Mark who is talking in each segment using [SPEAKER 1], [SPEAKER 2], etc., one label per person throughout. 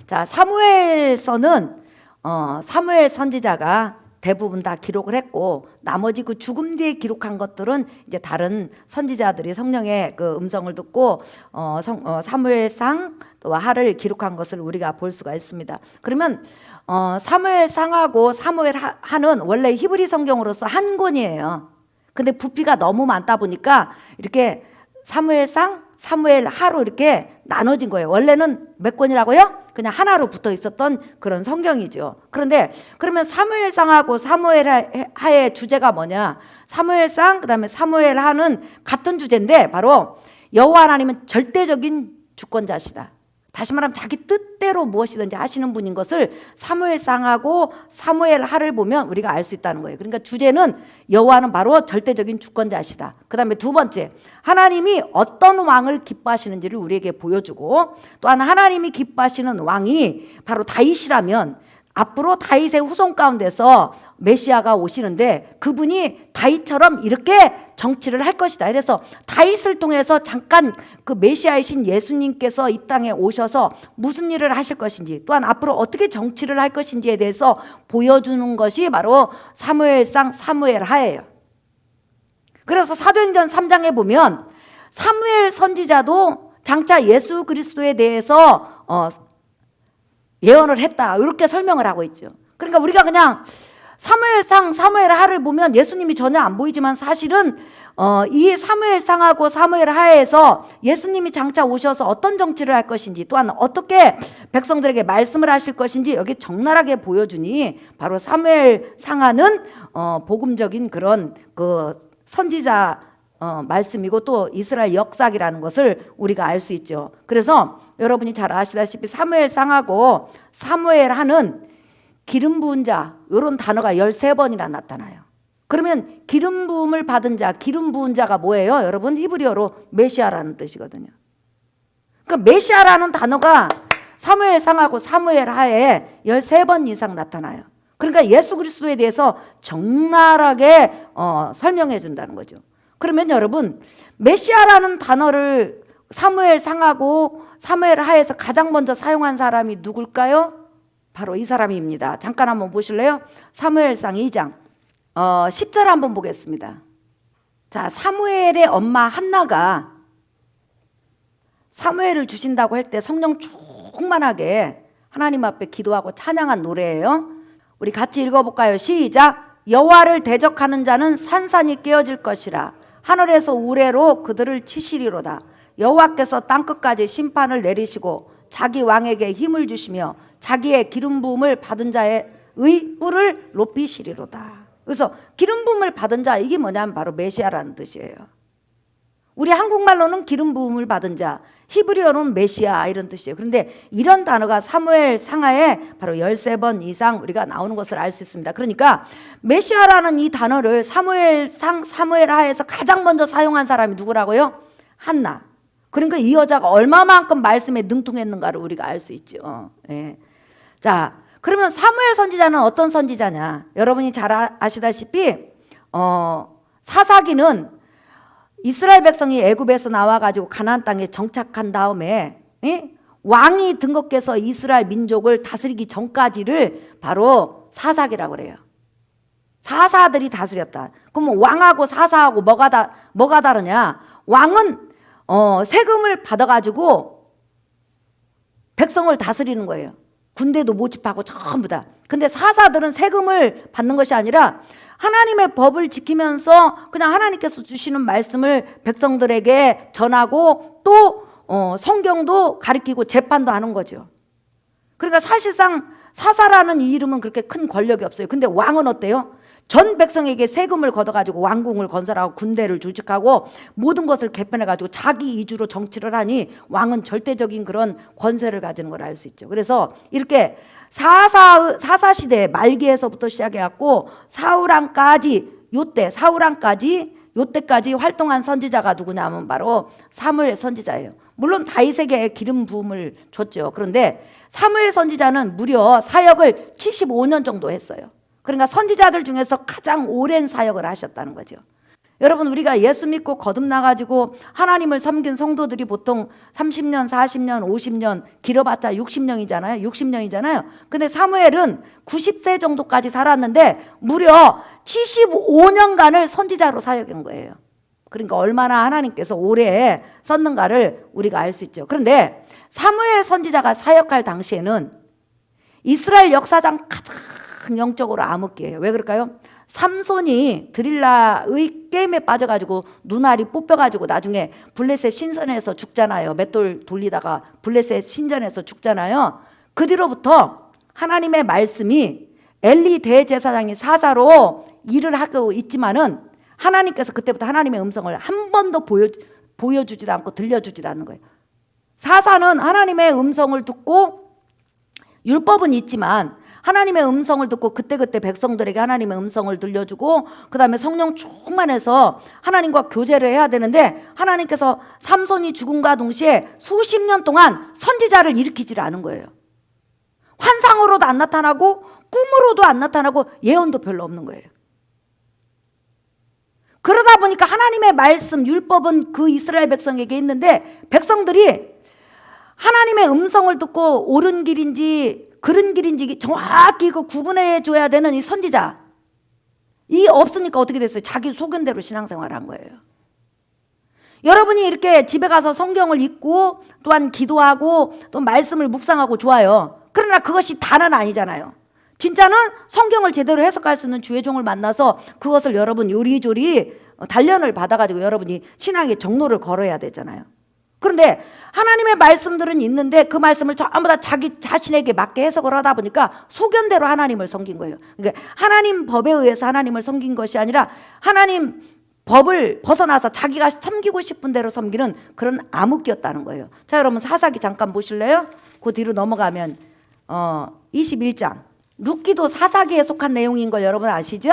[SPEAKER 1] 자, 사무엘서는 사무엘 선지자가 대부분 다 기록을 했고, 나머지 그 죽음 뒤에 기록한 것들은 이제 다른 선지자들이 성령의 그 음성을 듣고 사무엘상 또 하를 기록한 것을 우리가 볼 수가 있습니다. 그러면 사무엘상하고 사무엘하는 원래 히브리 성경으로서 한 권이에요. 근데 부피가 너무 많다 보니까 이렇게 사무엘상, 사무엘하로 이렇게 나눠진 거예요. 원래는 몇 권이라고요? 그냥 하나로 붙어 있었던 그런 성경이죠. 그런데 그러면 사무엘상하고 사무엘하의 주제가 뭐냐? 사무엘상 그다음에 사무엘하는 같은 주제인데 바로 여호와 하나님은 절대적인 주권자시다. 다시 말하면 자기 뜻대로 무엇이든지 하시는 분인 것을 사무엘상하고 사무엘하를 보면 우리가 알 수 있다는 거예요. 그러니까 주제는 여호와는 바로 절대적인 주권자시다. 그 다음에 두 번째, 하나님이 어떤 왕을 기뻐하시는지를 우리에게 보여주고, 또한 하나님이 기뻐하시는 왕이 바로 다윗이라면 앞으로 다윗의 후손 가운데서 메시아가 오시는데 그분이 다윗처럼 이렇게 정치를 할 것이다. 그래서 다윗을 통해서 잠깐 그 메시아이신 예수님께서 이 땅에 오셔서 무슨 일을 하실 것인지, 또한 앞으로 어떻게 정치를 할 것인지에 대해서 보여주는 것이 바로 사무엘상 사무엘하예요. 그래서 사도행전 3장에 보면 사무엘 선지자도 장차 예수 그리스도에 대해서 예언을 했다, 이렇게 설명을 하고 있죠. 그러니까 우리가 그냥 사무엘상 사무엘하를 보면 예수님이 전혀 안 보이지만 사실은 이 사무엘상하고 사무엘하에서 예수님이 장차 오셔서 어떤 정치를 할 것인지, 또한 어떻게 백성들에게 말씀을 하실 것인지 여기 적나라하게 보여주니 바로 사무엘상하는 복음적인 그런 그 선지자 말씀이고 또 이스라엘 역사기라는 것을 우리가 알 수 있죠. 그래서 여러분이 잘 아시다시피 사무엘상하고 사무엘하는 기름 부은 자, 이런 단어가 13번이나 나타나요. 그러면 기름 부음을 받은 자, 기름 부은 자가 뭐예요? 여러분, 히브리어로 메시아라는 뜻이거든요. 그러니까 메시아라는 단어가 사무엘상하고 사무엘하에 13번 이상 나타나요. 그러니까 예수 그리스도에 대해서 적나라하게 설명해 준다는 거죠. 그러면 여러분, 메시아라는 단어를 사무엘상하고 사무엘하에서 가장 먼저 사용한 사람이 누굴까요? 바로 이 사람입니다. 잠깐 한번 보실래요? 사무엘상 2장 10절 한번 보겠습니다. 자, 사무엘의 엄마 한나가 사무엘을 주신다고 할 때 성령 충만하게 하나님 앞에 기도하고 찬양한 노래예요. 우리 같이 읽어볼까요? 시작. 여호와를 대적하는 자는 산산이 깨어질 것이라. 하늘에서 우레로 그들을 치시리로다. 여호와께서 땅끝까지 심판을 내리시고 자기 왕에게 힘을 주시며 자기의 기름 부음을 받은 자의 뿔을 높이시리로다. 그래서 기름 부음을 받은 자, 이게 뭐냐면 바로 메시아라는 뜻이에요. 우리 한국말로는 기름 부음을 받은 자, 히브리어로는 메시아 이런 뜻이에요. 그런데 이런 단어가 사무엘 상하에 바로 13번 이상 우리가 나오는 것을 알 수 있습니다. 그러니까 메시아라는 이 단어를 사무엘상 사무엘하에서 가장 먼저 사용한 사람이 누구라고요? 한나. 그러니까 이 여자가 얼마만큼 말씀에 능통했는가를 우리가 알 수 있죠. 예. 자, 그러면 사무엘 선지자는 어떤 선지자냐? 여러분이 잘 아시다시피 사사기는 이스라엘 백성이 애굽에서 나와가지고 가나안 땅에 정착한 다음에 왕이 등극해서 이스라엘 민족을 다스리기 전까지를 바로 사사기라고 그래요. 사사들이 다스렸다. 그럼 왕하고 사사하고 뭐가 다르냐? 왕은 세금을 받아가지고 백성을 다스리는 거예요. 군대도 모집하고 전부 다. 근데 사사들은 세금을 받는 것이 아니라 하나님의 법을 지키면서 그냥 하나님께서 주시는 말씀을 백성들에게 전하고 또 성경도 가르치고 재판도 하는 거죠. 그러니까 사실상 사사라는 이 이름은 그렇게 큰 권력이 없어요. 근데 왕은 어때요? 전 백성에게 세금을 걷어가지고 왕궁을 건설하고 군대를 조직하고 모든 것을 개편해가지고 자기 이주로 정치를 하니 왕은 절대적인 그런 권세를 가지는 걸 알 수 있죠. 그래서 이렇게 사사 시대 말기에서부터 시작해갖고 요때까지 활동한 선지자가 누구냐면 바로 사무엘 선지자예요. 물론 다윗에게 기름 부음을 줬죠. 그런데 사무엘 선지자는 무려 사역을 75년 정도 했어요. 그러니까 선지자들 중에서 가장 오랜 사역을 하셨다는 거죠. 여러분, 우리가 예수 믿고 거듭나가지고 하나님을 섬긴 성도들이 보통 30년, 40년, 50년, 길어봤자 60년이잖아요. 60년이잖아요. 근데 사무엘은 90세 정도까지 살았는데 무려 75년간을 선지자로 사역한 거예요. 그러니까 얼마나 하나님께서 오래 썼는가를 우리가 알 수 있죠. 그런데 사무엘 선지자가 사역할 당시에는 이스라엘 역사상 가장 영적으로 암흑기예요. 왜 그럴까요? 삼손이 드릴라의 게임에 빠져가지고 눈알이 뽑혀가지고 나중에 블레셋 신전에서 죽잖아요. 맷돌 돌리다가 블레셋 신전에서 죽잖아요. 그 뒤로부터 하나님의 말씀이 엘리 대제사장이 사사로 일을 하고 있지만은 하나님께서 그때부터 하나님의 음성을 한 번도 보여주지도 않고 들려주지도 않는 거예요. 사사는 하나님의 음성을 듣고 율법은 있지만 하나님의 음성을 듣고 그때그때 백성들에게 하나님의 음성을 들려주고 그 다음에 성령 충만해서 하나님과 교제를 해야 되는데 하나님께서 삼손이 죽음과 동시에 수십 년 동안 선지자를 일으키질 않은 거예요. 환상으로도 안 나타나고 꿈으로도 안 나타나고 예언도 별로 없는 거예요. 그러다 보니까 하나님의 말씀 율법은 그 이스라엘 백성에게 있는데 백성들이 하나님의 음성을 듣고 옳은 길인지 그른 길인지 정확히 구분해 줘야 되는 이 선지자 이 없으니까 어떻게 됐어요? 자기 소견대로 신앙생활을 한 거예요. 여러분이 이렇게 집에 가서 성경을 읽고 또한 기도하고 또 말씀을 묵상하고 좋아요. 그러나 그것이 다는 아니잖아요. 진짜는 성경을 제대로 해석할 수 있는 주의 종을 만나서 그것을 여러분 요리조리 단련을 받아가지고 여러분이 신앙의 정로를 걸어야 되잖아요. 그런데 하나님의 말씀들은 있는데 그 말씀을 전부 다 자기 자신에게 맞게 해석을 하다 보니까 소견대로 하나님을 섬긴 거예요. 그러니까 하나님 법에 의해서 하나님을 섬긴 것이 아니라 하나님 법을 벗어나서 자기가 섬기고 싶은 대로 섬기는 그런 암흑기였다는 거예요. 자, 여러분 사사기 잠깐 보실래요? 그 뒤로 넘어가면 21장 룻기도 사사기에 속한 내용인 걸 여러분 아시죠?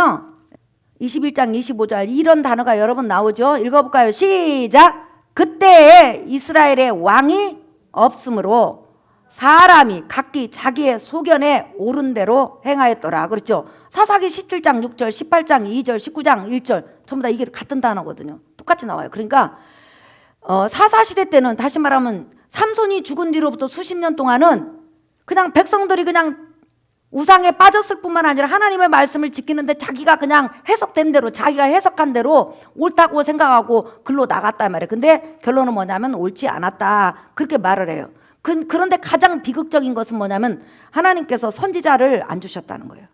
[SPEAKER 1] 21장 25절 이런 단어가 여러 번 나오죠. 읽어볼까요? 시작! 그때에 이스라엘의 왕이 없으므로 사람이 각기 자기의 소견에 옳은 대로 행하였더라. 그렇죠? 사사기 17장 6절, 18장 2절, 19장 1절 전부 다 이게 같은 단어거든요. 똑같이 나와요. 그러니까 사사시대 때는 다시 말하면 삼손이 죽은 뒤로부터 수십 년 동안은 그냥 백성들이 그냥 우상에 빠졌을 뿐만 아니라 하나님의 말씀을 지키는데 자기가 그냥 해석된 대로 자기가 해석한 대로 옳다고 생각하고 글로 나갔단 말이에요. 근데 결론은 뭐냐면 옳지 않았다 그렇게 말을 해요. 그런데 가장 비극적인 것은 뭐냐면 하나님께서 선지자를 안 주셨다는 거예요.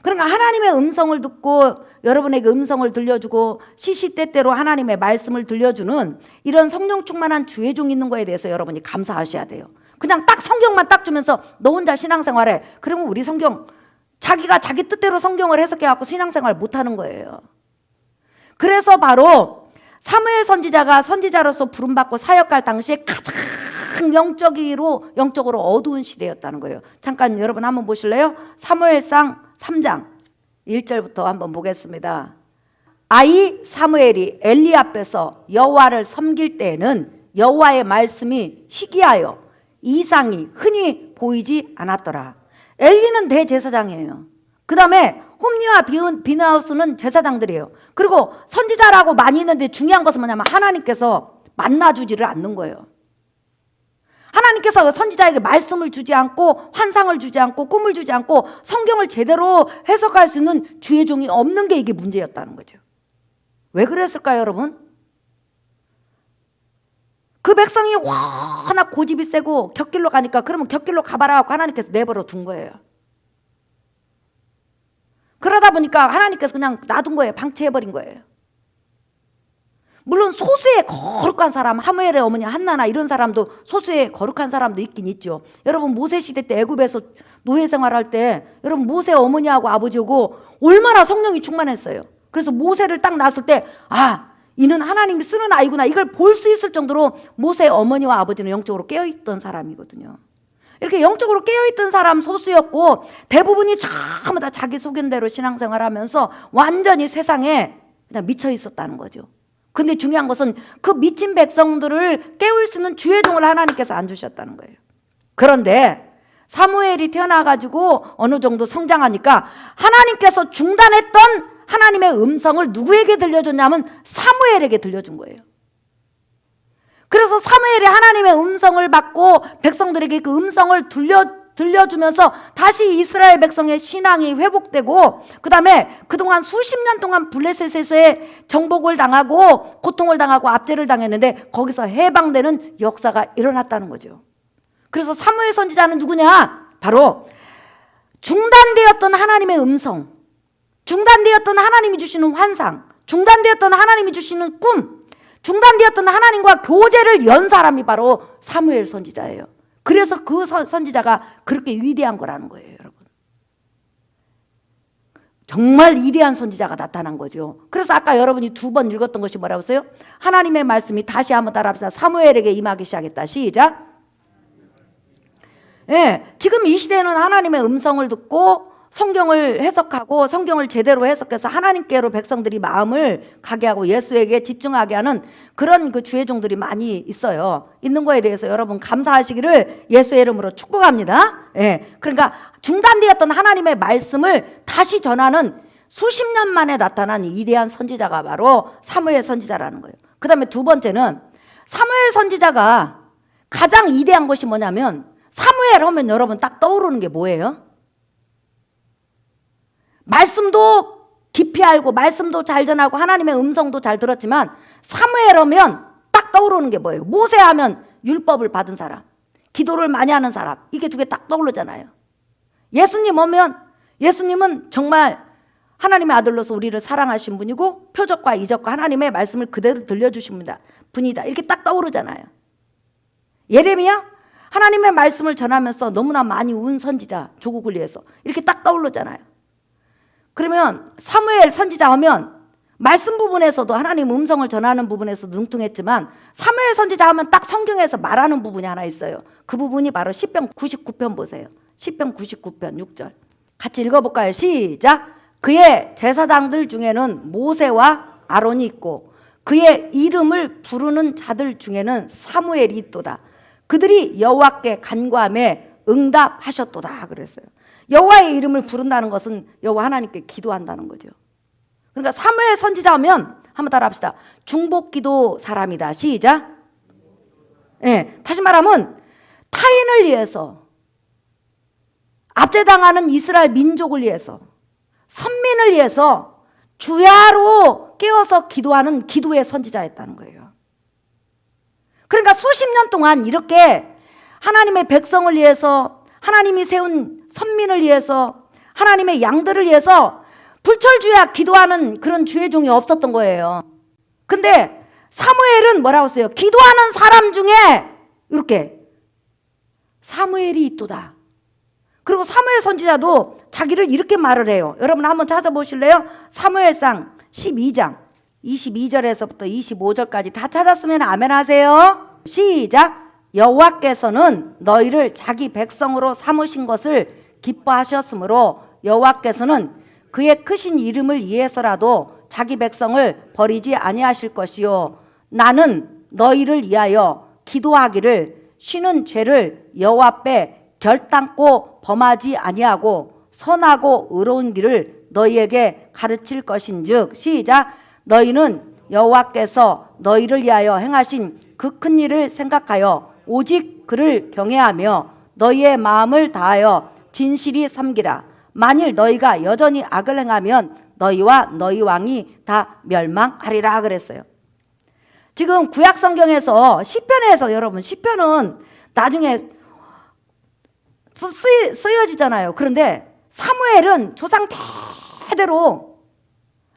[SPEAKER 1] 그러니까 하나님의 음성을 듣고 여러분에게 음성을 들려주고 시시때때로 하나님의 말씀을 들려주는 이런 성령 충만한 주의 종 있는 거에 대해서 여러분이 감사하셔야 돼요. 그냥 딱 성경만 딱 주면서 너 혼자 신앙생활해. 그러면 우리 성경 자기가 자기 뜻대로 성경을 해석해갖고 신앙생활 못하는 거예요. 그래서 바로 사무엘 선지자가 선지자로서 부름받고 사역할 당시에 가장 영적으로 어두운 시대였다는 거예요. 잠깐 여러분 한번 보실래요? 사무엘상 3장 1절부터 한번 보겠습니다. 아이 사무엘이 엘리 앞에서 여호와를 섬길 때에는 여호와의 말씀이 희귀하여 이상이 흔히 보이지 않았더라. 엘리는 대제사장이에요. 그 다음에 홈리와 비느하스는 제사장들이에요. 그리고 선지자라고 많이 있는데 중요한 것은 뭐냐면 하나님께서 만나주지를 않는 거예요. 하나님께서 선지자에게 말씀을 주지 않고 환상을 주지 않고 꿈을 주지 않고 성경을 제대로 해석할 수 있는 주의 종이 없는 게 이게 문제였다는 거죠. 왜 그랬을까요, 여러분? 그 백성이 워낙 고집이 세고 곁길로 가니까 그러면 곁길로 가봐라 하고 하나님께서 내버려 둔 거예요. 그러다 보니까 하나님께서 그냥 놔둔 거예요. 방치해버린 거예요. 물론 소수의 거룩한 사람, 사무엘의 어머니 한나나 이런 사람도 소수의 거룩한 사람도 있긴 있죠. 여러분 모세 시대 때 애굽에서 노예 생활할 때 여러분 모세 어머니하고 아버지하고 얼마나 성령이 충만했어요. 그래서 모세를 딱 낳았을 때 이는 하나님이 쓰는 아이구나 이걸 볼 수 있을 정도로 모세의 어머니와 아버지는 영적으로 깨어있던 사람이거든요. 이렇게 영적으로 깨어있던 사람 소수였고 대부분이 전부 다 자기 소견대로 신앙생활하면서 완전히 세상에 그냥 미쳐 있었다는 거죠. 근데 중요한 것은 그 미친 백성들을 깨울 수 있는 주의 종을 하나님께서 안 주셨다는 거예요. 그런데 사무엘이 태어나가지고 어느 정도 성장하니까 하나님께서 중단했던 하나님의 음성을 누구에게 들려줬냐면 사무엘에게 들려준 거예요. 그래서 사무엘이 하나님의 음성을 받고 백성들에게 그 음성을 들려주면서 다시 이스라엘 백성의 신앙이 회복되고, 그 다음에 그동안 수십 년 동안 블레셋에서의 정복을 당하고 고통을 당하고 압제를 당했는데 거기서 해방되는 역사가 일어났다는 거죠. 그래서 사무엘 선지자는 누구냐? 바로 중단되었던 하나님의 음성, 중단되었던 하나님이 주시는 환상, 중단되었던 하나님이 주시는 꿈, 중단되었던 하나님과 교제를 연 사람이 바로 사무엘 선지자예요. 그래서 그 선지자가 그렇게 위대한 거라는 거예요, 여러분. 정말 위대한 선지자가 나타난 거죠. 그래서 아까 여러분이 2번 읽었던 것이 뭐라고 했어요? 하나님의 말씀이, 다시 한번 따라합시다. 사무엘에게 임하기 시작했다. 시작. 예, 지금 이 시대에는 하나님의 음성을 듣고 성경을 해석하고 성경을 제대로 해석해서 하나님께로 백성들이 마음을 가게 하고 예수에게 집중하게 하는 그런 그 주의 종들이 많이 있어요. 있는 거에 대해서 여러분 감사하시기를 예수의 이름으로 축복합니다. 예, 그러니까 중단되었던 하나님의 말씀을 다시 전하는 수십 년 만에 나타난 위대한 선지자가 바로 사무엘 선지자라는 거예요. 그 다음에 2번째는 사무엘 선지자가 가장 위대한 것이 뭐냐면, 사무엘 하면 여러분 딱 떠오르는 게 뭐예요? 말씀도 깊이 알고 말씀도 잘 전하고 하나님의 음성도 잘 들었지만, 사무엘 하면 딱 떠오르는 게 뭐예요? 모세 하면 율법을 받은 사람, 기도를 많이 하는 사람, 이게 2개 딱 떠오르잖아요. 예수님 오면, 예수님은 정말 하나님의 아들로서 우리를 사랑하신 분이고 표적과 이적과 하나님의 말씀을 그대로 들려주신 분이다, 이렇게 딱 떠오르잖아요. 예레미야, 하나님의 말씀을 전하면서 너무나 많이 운 선지자, 조국을 위해서, 이렇게 딱 떠오르잖아요. 그러면 사무엘 선지자 하면 말씀 부분에서도 하나님 음성을 전하는 부분에서 능통했지만, 사무엘 선지자 하면 딱 성경에서 말하는 부분이 하나 있어요. 그 부분이 바로 시편 99편 보세요. 시편 99편 6절 같이 읽어볼까요? 시작. 그의 제사장들 중에는 모세와 아론이 있고 그의 이름을 부르는 자들 중에는 사무엘이 있도다. 그들이 여호와께 간구하며 응답하셨도다 그랬어요. 여호와의 이름을 부른다는 것은 여호와 하나님께 기도한다는 거죠. 그러니까 사무엘 선지자 하면 한번 따라합시다. 중복기도 사람이다. 시작. 네, 다시 말하면 타인을 위해서, 압제당하는 이스라엘 민족을 위해서, 선민을 위해서 주야로 깨어서 기도하는 기도의 선지자였다는 거예요. 그러니까 수십 년 동안 이렇게 하나님의 백성을 위해서, 하나님이 세운 선민을 위해서, 하나님의 양들을 위해서 불철주야 기도하는 그런 주의 종이 없었던 거예요. 근데 사무엘은 뭐라고 써요? 기도하는 사람 중에 이렇게 사무엘이 있도다. 그리고 사무엘 선지자도 자기를 이렇게 말을 해요. 여러분 한번 찾아보실래요? 사무엘상 12장 22절에서부터 25절까지 다 찾았으면 아멘 하세요. 시작. 여호와께서는 너희를 자기 백성으로 삼으신 것을 기뻐하셨으므로 여호와께서는 그의 크신 이름을 위해서라도 자기 백성을 버리지 아니하실 것이요, 나는 너희를 위하여 기도하기를 쉬는 죄를 여호와 앞에 결단코 범하지 아니하고 선하고 의로운 길을 너희에게 가르칠 것인즉. 시작. 너희는 여호와께서 너희를 위하여 행하신 그 큰 일을 생각하여 오직 그를 경외하며 너희의 마음을 다하여 진실이 섬기라. 만일 너희가 여전히 악을 행하면 너희와 너희 왕이 다 멸망하리라 그랬어요. 지금 구약 성경에서 시편에서, 여러분 시편은 나중에 쓰여지잖아요. 그런데 사무엘은 조상 대대로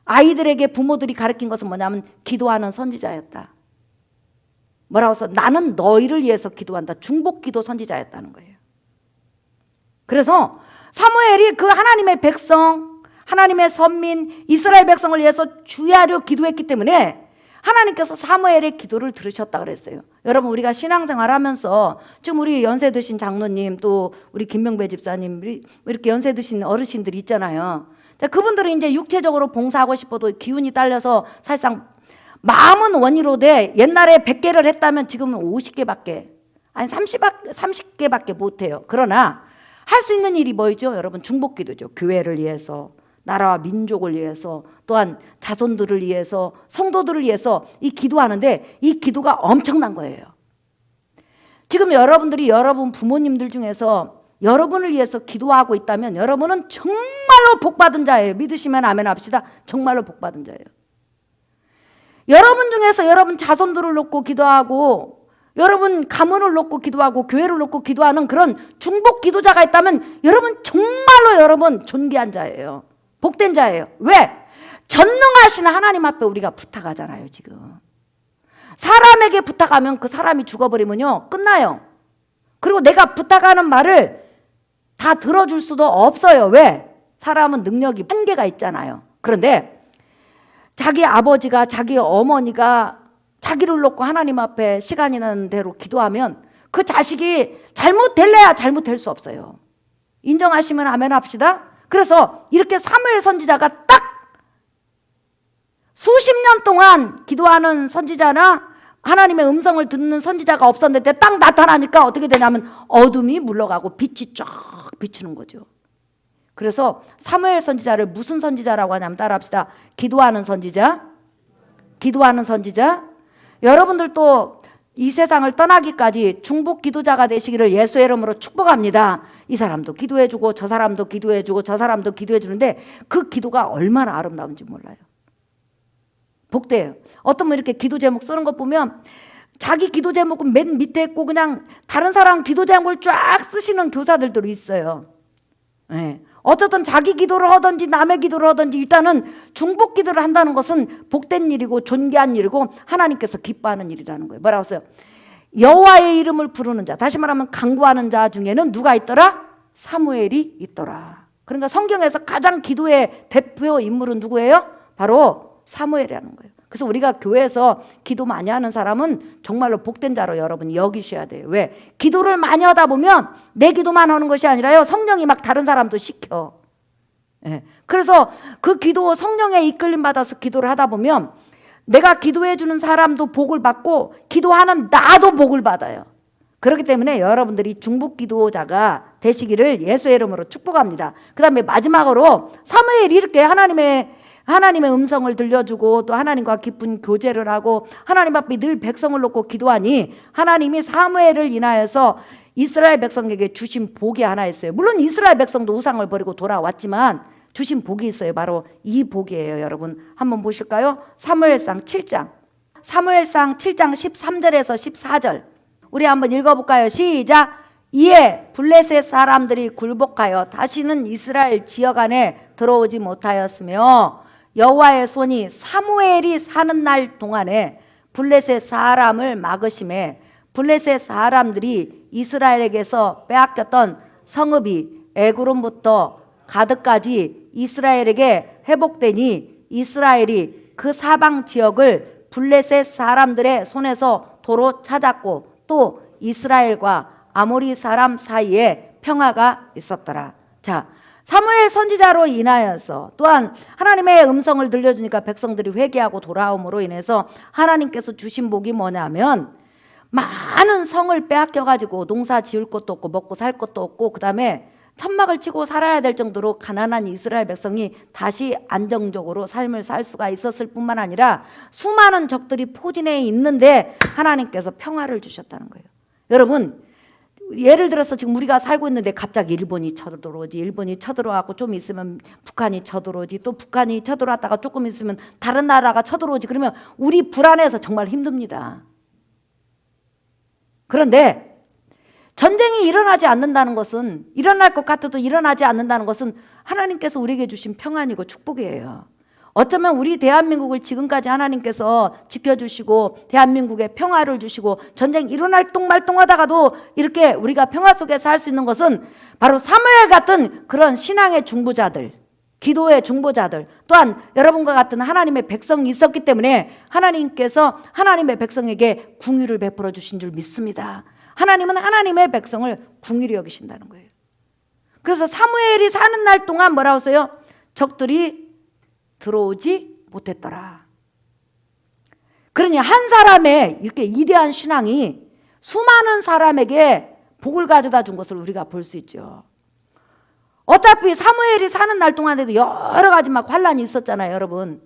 [SPEAKER 1] 아이들에게 부모들이 가르친 것은 뭐냐면 기도하는 선지자였다. 뭐라고 해서 나는 너희를 위해서 기도한다. 중복기도 선지자였다는 거예요. 그래서 사무엘이 그 하나님의 백성, 하나님의 선민, 이스라엘 백성을 위해서 주야로 기도했기 때문에 하나님께서 사무엘의 기도를 들으셨다 그랬어요. 여러분 우리가 신앙생활 하면서 지금 우리 연세 드신 장로님, 또 우리 김명배 집사님, 이렇게 연세 드신 어르신들이 있잖아요. 자, 그분들은 이제 육체적으로 봉사하고 싶어도 기운이 딸려서 사실상 마음은 원이로 돼 옛날에 100개를 했다면 지금은 50개밖에, 아니 30개밖에 못해요. 그러나 할 수 있는 일이 뭐죠? 여러분 중복기도죠. 교회를 위해서, 나라와 민족을 위해서 또한 자손들을 위해서 성도들을 위해서 이 기도하는데 이 기도가 엄청난 거예요. 지금 여러분들이 여러분 부모님들 중에서 여러분을 위해서 기도하고 있다면 여러분은 정말로 복받은 자예요. 믿으시면 아멘 합시다. 정말로 복받은 자예요. 여러분 중에서 여러분 자손들을 놓고 기도하고 여러분 가문을 놓고 기도하고 교회를 놓고 기도하는 그런 중복 기도자가 있다면 여러분 정말로 여러분 존귀한 자예요. 복된 자예요. 왜? 전능하신 하나님 앞에 우리가 부탁하잖아요. 지금 사람에게 부탁하면 그 사람이 죽어버리면요 끝나요. 그리고 내가 부탁하는 말을 다 들어줄 수도 없어요. 왜? 사람은 능력이 한계가 있잖아요. 그런데 자기 아버지가 자기 어머니가 자기를 놓고 하나님 앞에 시간이 나는 대로 기도하면 그 자식이 잘못될래야 잘못될 수 없어요. 인정하시면 아멘 합시다. 그래서 이렇게 사무엘 선지자가 딱 수십 년 동안 기도하는 선지자나 하나님의 음성을 듣는 선지자가 없었는데 딱 나타나니까 어떻게 되냐면 어둠이 물러가고 빛이 쫙 비추는 거죠. 그래서 사무엘 선지자를 무슨 선지자라고 하냐면 따라합시다. 기도하는 선지자. 기도하는 선지자. 여러분들도 이 세상을 떠나기까지 중복 기도자가 되시기를 예수의 이름으로 축복합니다. 이 사람도 기도해주고 저 사람도 기도해주고 저 사람도 기도해주는데 그 기도가 얼마나 아름다운지 몰라요. 복돼요. 어떤 분 이렇게 기도 제목 쓰는 거 보면 자기 기도 제목은 맨 밑에 있고 그냥 다른 사람 기도 제목을 쫙 쓰시는 교사들도 있어요. 네. 어쨌든 자기 기도를 하든지 남의 기도를 하든지 일단은 중복 기도를 한다는 것은 복된 일이고 존귀한 일이고 하나님께서 기뻐하는 일이라는 거예요. 뭐라고 써요? 여호와의 이름을 부르는 자, 다시 말하면 간구하는 자 중에는 누가 있더라? 사무엘이 있더라. 그러니까 성경에서 가장 기도의 대표 인물은 누구예요? 바로 사무엘이라는 거예요. 그래서 우리가 교회에서 기도 많이 하는 사람은 정말로 복된 자로 여러분이 여기셔야 돼요. 왜? 기도를 많이 하다 보면 내 기도만 하는 것이 아니라요. 성령이 막 다른 사람도 시켜. 예. 그래서 그 기도 성령의 이끌림 받아서 기도를 하다 보면 내가 기도해 주는 사람도 복을 받고 기도하는 나도 복을 받아요. 그렇기 때문에 여러분들이 중복 기도자가 되시기를 예수의 이름으로 축복합니다. 그 다음에 마지막으로 사무엘이 이렇게 하나님의 음성을 들려주고 또 하나님과 깊은 교제를 하고 하나님 앞에 늘 백성을 놓고 기도하니 하나님이 사무엘을 인하여서 이스라엘 백성에게 주신 복이 하나 있어요. 물론 이스라엘 백성도 우상을 버리고 돌아왔지만 주신 복이 있어요. 바로 이 복이에요. 여러분 한번 보실까요? 사무엘상 7장 13절에서 14절 우리 한번 읽어볼까요? 시작. 이에 블레셋 사람들이 굴복하여 다시는 이스라엘 지역 안에 들어오지 못하였으며 여호와의 손이 사무엘이 사는 날 동안에 블레셋 사람을 막으심에 블레셋 사람들이 이스라엘에게서 빼앗겼던 성읍이 에그론부터 가드까지 이스라엘에게 회복되니 이스라엘이 그 사방 지역을 블레셋 사람들의 손에서 도로 찾았고 또 이스라엘과 아모리 사람 사이에 평화가 있었더라. 자, 사무엘 선지자로 인하여서 또한 하나님의 음성을 들려주니까 백성들이 회개하고 돌아옴으로 인해서 하나님께서 주신 복이 뭐냐면 많은 성을 빼앗겨가지고 농사 지을 것도 없고 먹고 살 것도 없고 그 다음에 천막을 치고 살아야 될 정도로 가난한 이스라엘 백성이 다시 안정적으로 삶을 살 수가 있었을 뿐만 아니라 수많은 적들이 포진해 있는데 하나님께서 평화를 주셨다는 거예요. 여러분 예를 들어서 지금 우리가 살고 있는데 갑자기 일본이 쳐들어오지, 일본이 쳐들어왔고 좀 있으면 북한이 쳐들어오지, 또 북한이 쳐들어왔다가 조금 있으면 다른 나라가 쳐들어오지. 그러면 우리 불안해서 정말 힘듭니다. 그런데 전쟁이 일어나지 않는다는 것은, 일어날 것 같아도 일어나지 않는다는 것은 하나님께서 우리에게 주신 평안이고 축복이에요. 어쩌면 우리 대한민국을 지금까지 하나님께서 지켜주시고 대한민국에 평화를 주시고 전쟁 일어날 똥말똥하다가도 이렇게 우리가 평화 속에서 할 수 있는 것은 바로 사무엘 같은 그런 신앙의 중보자들, 기도의 중보자들, 또한 여러분과 같은 하나님의 백성이 있었기 때문에 하나님께서 하나님의 백성에게 궁유를 베풀어 주신 줄 믿습니다. 하나님은 하나님의 백성을 궁유히 여기신다는 거예요. 그래서 사무엘이 사는 날 동안 뭐라고 써요? 적들이 들어오지 못했더라. 그러니 한 사람의 이렇게 이대한 신앙이 수많은 사람에게 복을 가져다 준 것을 우리가 볼 수 있죠. 어차피 사무엘이 사는 날 동안에도 여러 가지 막 환란이 있었잖아요, 여러분.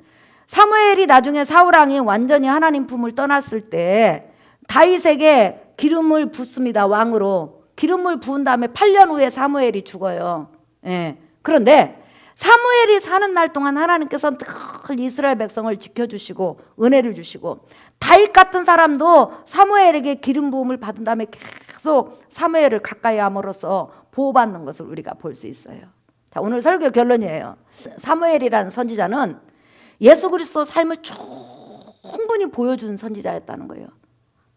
[SPEAKER 1] 사무엘이 나중에 사울왕이 완전히 하나님 품을 떠났을 때 다윗에게 기름을 붓습니다, 왕으로. 기름을 부은 다음에 8년 후에 사무엘이 죽어요. 예. 그런데 사무엘이 사는 날 동안 하나님께서는 늘 이스라엘 백성을 지켜주시고 은혜를 주시고, 다윗 같은 사람도 사무엘에게 기름 부음을 받은 다음에 계속 사무엘을 가까이 함으로써 보호받는 것을 우리가 볼 수 있어요. 자, 오늘 설교 결론이에요. 사무엘이라는 선지자는 예수 그리스도 삶을 충분히 보여준 선지자였다는 거예요.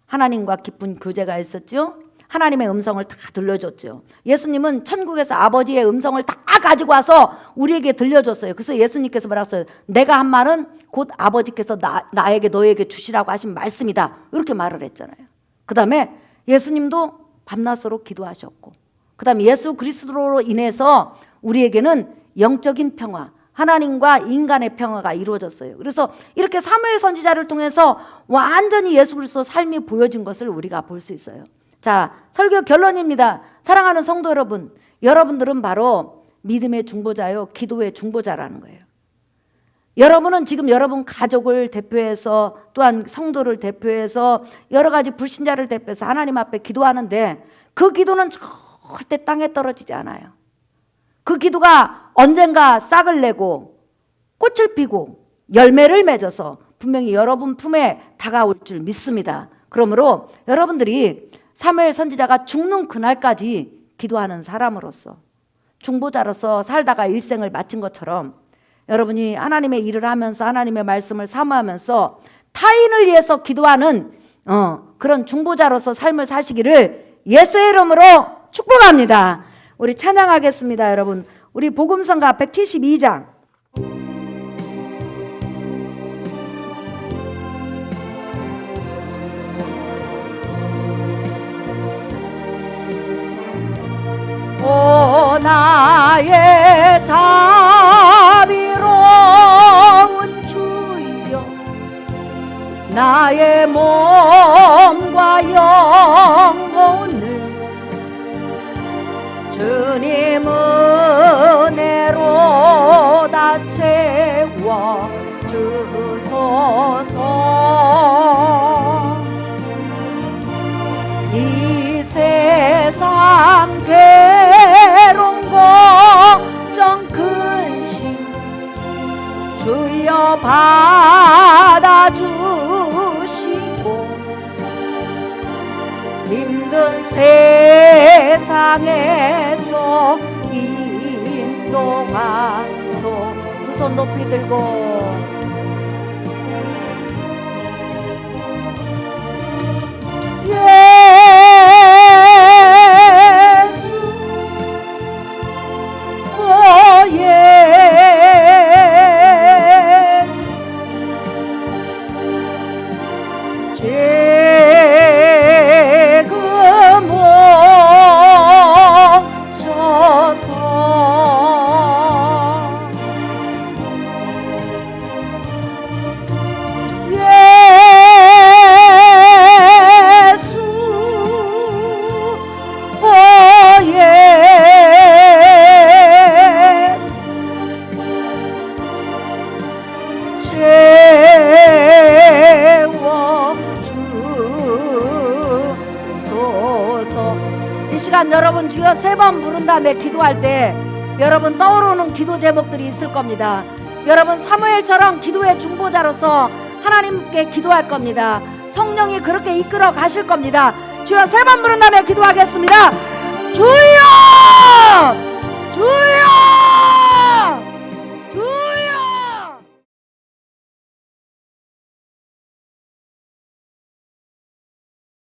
[SPEAKER 1] 하나님과 깊은 교제가 있었죠. 하나님의 음성을 다 들려줬죠. 예수님은 천국에서 아버지의 음성을 다 가지고 와서 우리에게 들려줬어요. 그래서 예수님께서 말했어요. 내가 한 말은 곧 아버지께서 나에게 너에게 주시라고 하신 말씀이다. 이렇게 말을 했잖아요. 그 다음에 예수님도 밤낮으로 기도하셨고, 그 다음에 예수 그리스도로 인해서 우리에게는 영적인 평화, 하나님과 인간의 평화가 이루어졌어요. 그래서 이렇게 사무엘 선지자를 통해서 완전히 예수 그리스도 삶이 보여진 것을 우리가 볼 수 있어요. 자, 설교 결론입니다. 사랑하는 성도 여러분, 여러분들은 바로 믿음의 중보자요, 기도의 중보자라는 거예요. 여러분은 지금 여러분 가족을 대표해서, 또한 성도를 대표해서, 여러 가지 불신자를 대표해서 하나님 앞에 기도하는데, 그 기도는 절대 땅에 떨어지지 않아요. 그 기도가 언젠가 싹을 내고 꽃을 피고 열매를 맺어서 분명히 여러분 품에 다가올 줄 믿습니다. 그러므로 여러분들이 사무엘 선지자가 죽는 그날까지 기도하는 사람으로서, 중보자로서 살다가 일생을 마친 것처럼, 여러분이 하나님의 일을 하면서 하나님의 말씀을 사모하면서 타인을 위해서 기도하는 그런 중보자로서 삶을 사시기를 예수의 이름으로 축복합니다. 우리 찬양하겠습니다, 여러분. 우리 복음성가 172장. 오 나의 자비로운 주여, 나의 몸과 영혼을 주님 은혜로 다 채워 주소서. 이 세상 괴로운 걱정 근심 주여 받아주시고, 힘든 세상에서 인도하소. 두 손 높이 들고 여러분 주여 세 번 부른 다음에 기도할 때 여러분 떠오르는 기도 제목들이 있을 겁니다. 여러분 사무엘처럼 기도의 중보자로서 하나님께 기도할 겁니다. 성령이 그렇게 이끌어 가실 겁니다. 주여 세 번 부른 다음에 기도하겠습니다. 주여!